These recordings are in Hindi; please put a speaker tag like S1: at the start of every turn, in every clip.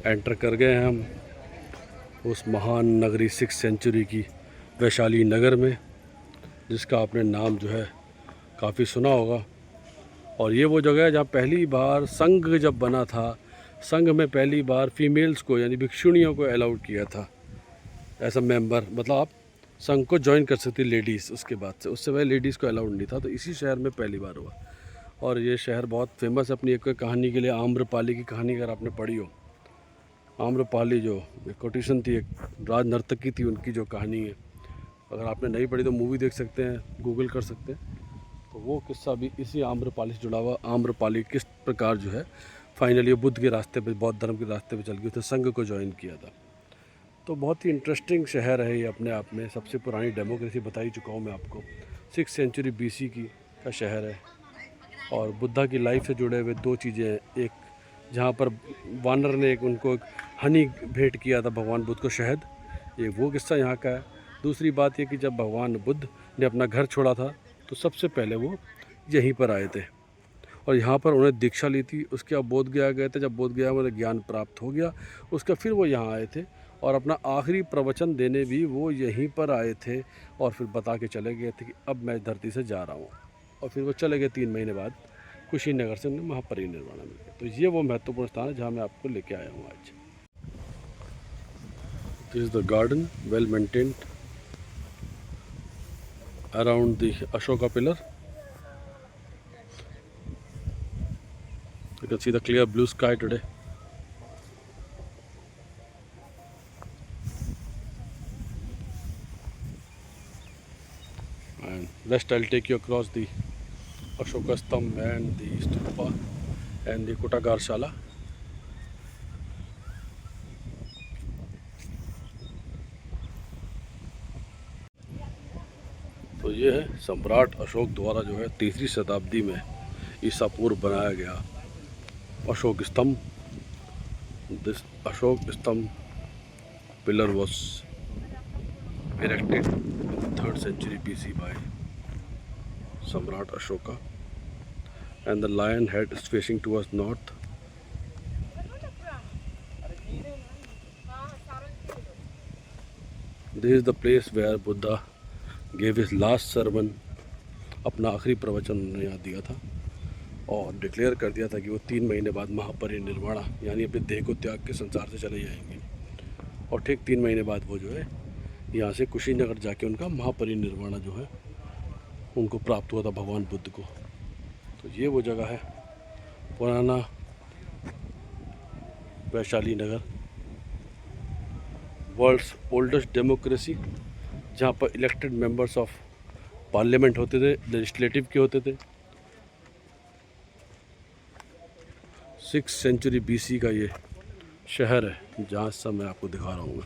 S1: एंटर कर गए हैं हम उस महान नगरी 6th सेंचुरी की वैशाली नगर में, जिसका आपने नाम जो है काफ़ी सुना होगा। और ये वो जगह है जहाँ पहली बार संघ जब बना था, संघ में पहली बार फीमेल्स को यानी भिक्षुणियों को अलाउड किया था एज अ मेंबर। मतलब आप संघ को ज्वाइन कर सकती लेडीज़ उसके बाद से, उससे पहले लेडीज़ को अलाउड नहीं था। तो इसी शहर में पहली बार हुआ। और ये शहर बहुत फेमस है अपनी एक कहानी के लिए, आम्रपाली की कहानी अगर आपने पढ़ी हो। आम्रपाली जो एक कोटेशन थी, एक राज नर्तकी थी, उनकी जो कहानी है, अगर आपने नहीं पढ़ी तो मूवी देख सकते हैं, गूगल कर सकते हैं। तो वो किस्सा भी इसी आम्रपाली से जुड़ा हुआ। आम्रपाली किस प्रकार जो है फाइनली बुद्ध के रास्ते पे, बौद्ध धर्म के रास्ते पे चल गई, उसने संघ को ज्वाइन किया था। तो बहुत ही इंटरेस्टिंग शहर है ये अपने आप में। सबसे पुरानी डेमोक्रेसी बता ही चुका हूँ मैं आपको, 6th सेंचुरी BC की का शहर है। और बुद्धा की लाइफ से जुड़े हुए दो चीज़ें हैं। एक जहाँ पर वानर ने उनको एक हनी भेंट किया था भगवान बुद्ध को, शहद, ये वो किस्सा यहाँ का है। दूसरी बात ये कि जब भगवान बुद्ध ने अपना घर छोड़ा था तो सबसे पहले वो यहीं पर आए थे और यहाँ पर उन्हें दीक्षा ली थी। उसके बाद बोध गया गए थे। जब बोध गया में उन्हें ज्ञान प्राप्त हो गया, उसका फिर वो यहाँ आए थे और अपना आखिरी प्रवचन देने भी वो यहीं पर आए थे। और फिर बता के चले गए थे कि अब मैं धरती से जा रहा हूँ। और फिर वो चले गए 3 महीने बाद कुशीनगर से उन्हें महापरिनिर्वाण मिल गया। तो ये वो महत्वपूर्ण स्थान है जहाँ मैं आपको लेके आया हूँ आज। This is the garden, well maintained around the Ashoka pillar. You can see the clear blue sky today. And next I'll take you across the Ashoka Stambh and the Stupa and the Kutagar Shala. तो ये है सम्राट अशोक द्वारा जो है 3री शताब्दी में ईसा पूर्व बनाया गया अशोक स्तंभ। दिस अशोक स्तंभ pillar was erected in the 3rd century BC by Samrat Ashoka, and the lion head is facing towards north. This is the place where Buddha gave his last sermon. अपना आखिरी प्रवचन उन्होंने यहाँ दिया था और डिक्लेयर कर दिया था कि वो 3 महीने बाद महापरिनिर्वाण यानी अपने देह को त्याग के संसार से चले जाएंगे। और ठीक 3 महीने बाद वो जो है यहाँ से कुशीनगर जाके उनका महापरिनिर्वाण जो है उनको प्राप्त हुआ था भगवान बुद्ध को। तो ये वो जगह है, पुराना वैशाली नगर, वर्ल्ड्स ओल्डेस्ट डेमोक्रेसी, जहाँ पर इलेक्टेड मेंबर्स ऑफ पार्लियामेंट होते थे, लेजिस्लेटिव के होते थे। 6th सेंचुरी BC का ये शहर है जहाँ सब मैं आपको दिखा रहा हूँ।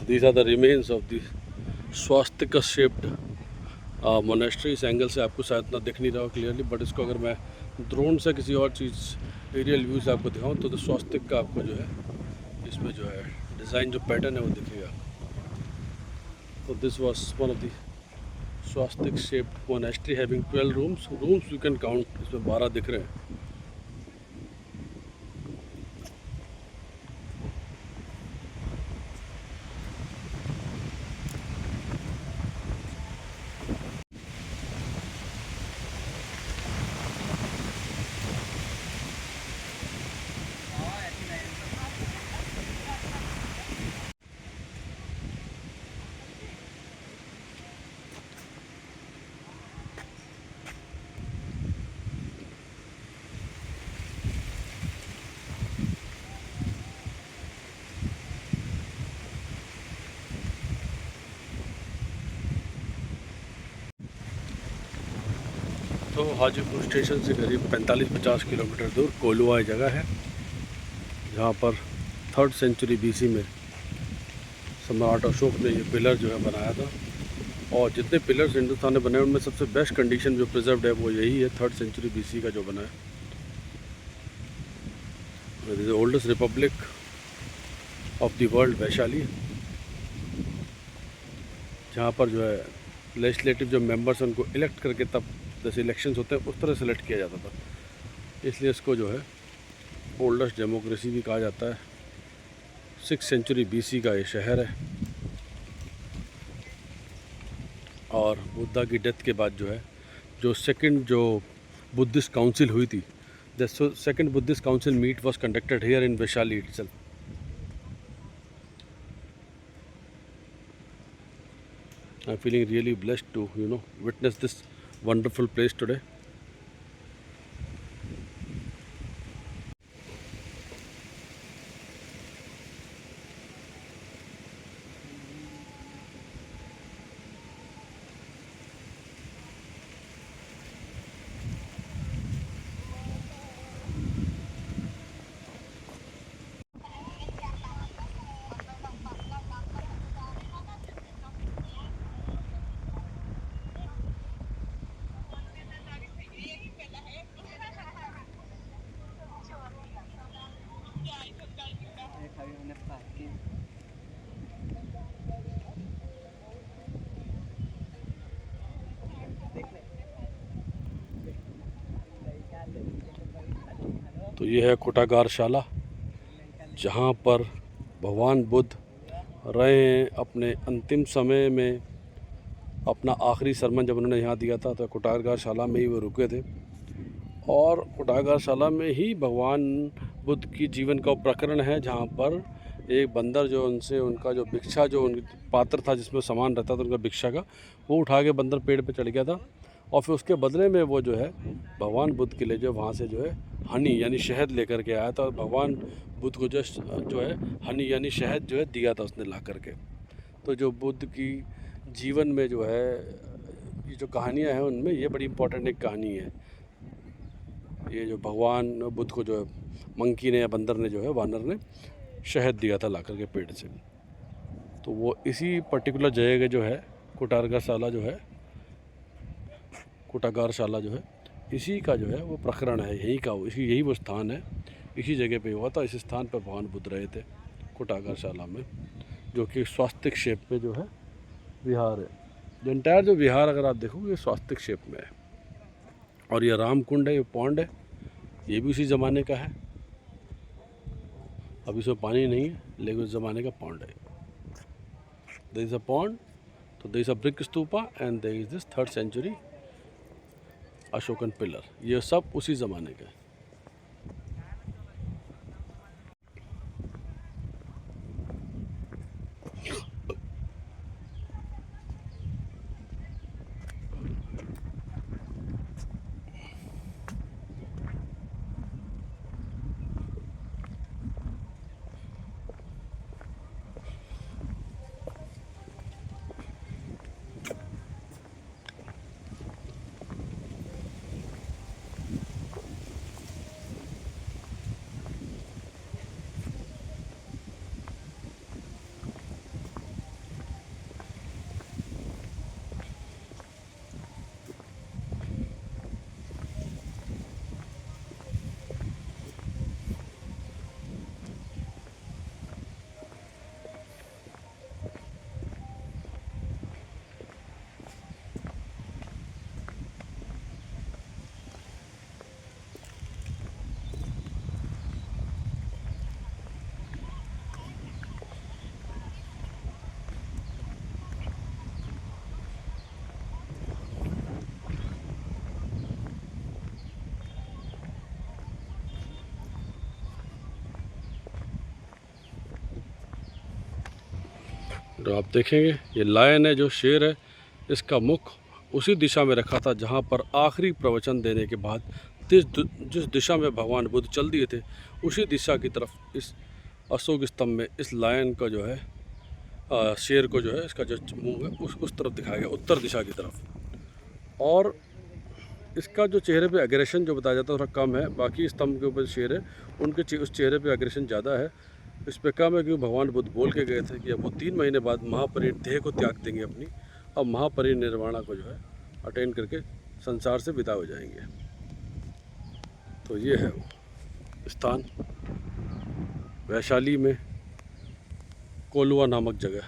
S1: these are the remains of the swastika shaped monastery. इस एंगल से आपको शायद इतना दिख नहीं रहा हो क्लियरली, बट इसको अगर मैं ड्रोन से किसी और चीज़ एरियल व्यू से आपको दिखाऊं तो स्वास्तिक का आपको जो है इसमें जो है डिज़ाइन जो पैटर्न है वो दिखेगा। तो this was one of the swastika shaped monastery having 12 rooms you can count, इसमें 12 दिख रहे हैं। तो हाजीपुर स्टेशन से करीब 45-50 किलोमीटर दूर कोलुआ जगह है, जहाँ पर 3rd सेंचुरी BC में सम्राट अशोक ने ये पिलर जो है बनाया था। और जितने पिलर्स हिंदुस्तान ने बनाए उनमें सबसे बेस्ट कंडीशन जो प्रिजर्व्ड है वो यही है, 3rd सेंचुरी BC का जो बना है। This is oldest Republic of the world Vaishali, जहाँ पर जो है लेजिस्लेटिव जो मेंबर्स हैं उनको इलेक्ट करके तब जैसे इलेक्शंस होते हैं उस तरह सेलेक्ट किया जाता था, इसलिए इसको जो है ओल्डेस्ट डेमोक्रेसी भी कहा जाता है। 6th सेंचुरी BC का ये शहर है। और बुद्धा की डेथ के बाद जो है जो सेकंड जो बुद्धिस्ट काउंसिल हुई थी, the second Buddhist council meet was conducted here in Vaishali itself. I am feeling really blessed to witness this wonderful place today. तो ये है कोटागारशाला, जहाँ पर भगवान बुद्ध रहे हैं अपने अंतिम समय में। अपना आखिरी सरमन जब उन्होंने यहाँ दिया था तो कोटागारशाला में ही वो रुके थे। और कोटागारशाला में ही भगवान बुद्ध की जीवन का प्रकरण है, जहाँ पर एक बंदर जो उनसे उनका जो भिक्षा जो उन पात्र था जिसमें सामान रहता था उनका भिक्षा का, वो उठा के बंदर पेड़ पे चढ़ गया था। और फिर उसके बदले में वो जो है भगवान बुद्ध के लिए जो वहाँ से जो है हनी यानी शहद लेकर के आया था। और भगवान बुद्ध को जो है हनी यानी शहद जो है दिया था उसने ला करके। तो जो बुद्ध की जीवन में जो है ये जो कहानियाँ हैं उनमें ये बड़ी इम्पोर्टेंट एक कहानी है। ये जो भगवान बुद्ध को जो है मंकी ने या बंदर ने जो है वानर ने शहद दिया था ला करके पेड़ से, तो वो इसी पर्टिकुलर जगह के जो है कोटागारशाला जो है इसी का जो है वो प्रकरण है, यही का यही वो स्थान है, इसी जगह पे हुआ था। इस स्थान पर भगवान बुद्ध रहे थे कोटागारशाला में, जो कि स्वास्तिक शेप में जो है विहार है। जो एंटायर जो विहार अगर आप देखोगे ये स्वास्तिक शेप में है। और ये राम कुंड है, ये पॉन्ड है, ये भी उसी ज़माने का है। अभी इसमें पानी नहीं है लेकिन उस ज़माने का पॉन्ड है। देयर इज़ अ पॉन्ड, तो there is a brick stupa and there is this 3rd century Ashokan pillar, ये सब उसी ज़माने का है। तो आप देखेंगे ये लायन है, जो शेर है, इसका मुख उसी दिशा में रखा था जहाँ पर आखिरी प्रवचन देने के बाद जिस दिशा में भगवान बुद्ध चल दिए थे, उसी दिशा की तरफ इस अशोक स्तंभ में इस लायन का जो है शेर को जो है, इसका जो मुंह है उस तरफ दिखाया गया, उत्तर दिशा की तरफ। और इसका जो चेहरे पे एग्रेशन जो बताया जाता है थोड़ा कम है, बाकी स्तंभ के ऊपर शेर है उनके उस चेहरे पे एग्रेशन ज़्यादा है। इस पे कम है क्योंकि भगवान बुद्ध बोल के गए थे कि अब वो 3 महीने बाद देह को त्याग देंगे अपनी, अब महापरिनिर्वाणा को जो है अटेंड करके संसार से विदा हो जाएंगे। तो ये है वो स्थान, वैशाली में कोलवा नामक जगह।